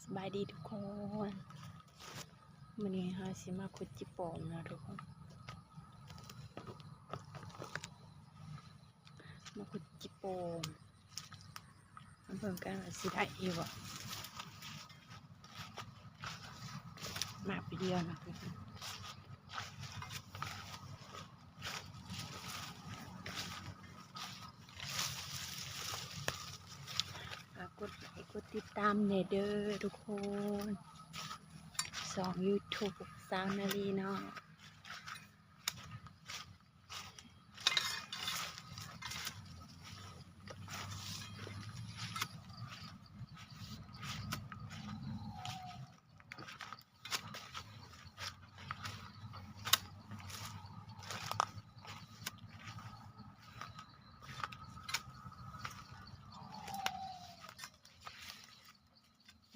สบายดีทุกคนวันนี้ฮาสิมาขุดจิโปมนะทุกคนมาขุดจิโปมมันเพิ่มกันว่าสิได้อีกบ่มาไปเดียวนะทุกคนกดไลค์กดติดตามเนเด้อทุกคนYouTube สาวนาลีเนาะ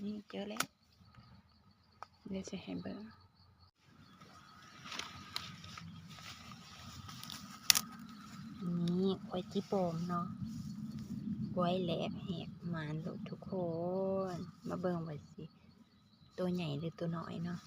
นี่เจอแล้วเดี๋ยวจะให้เบิ่งนี่กล้วยจิโปมเนาะกล้วยแหลกแหกมานทุกคนมาเบิ่งว่าสิตัวใหญ่หรือตัวน้อยเนาะ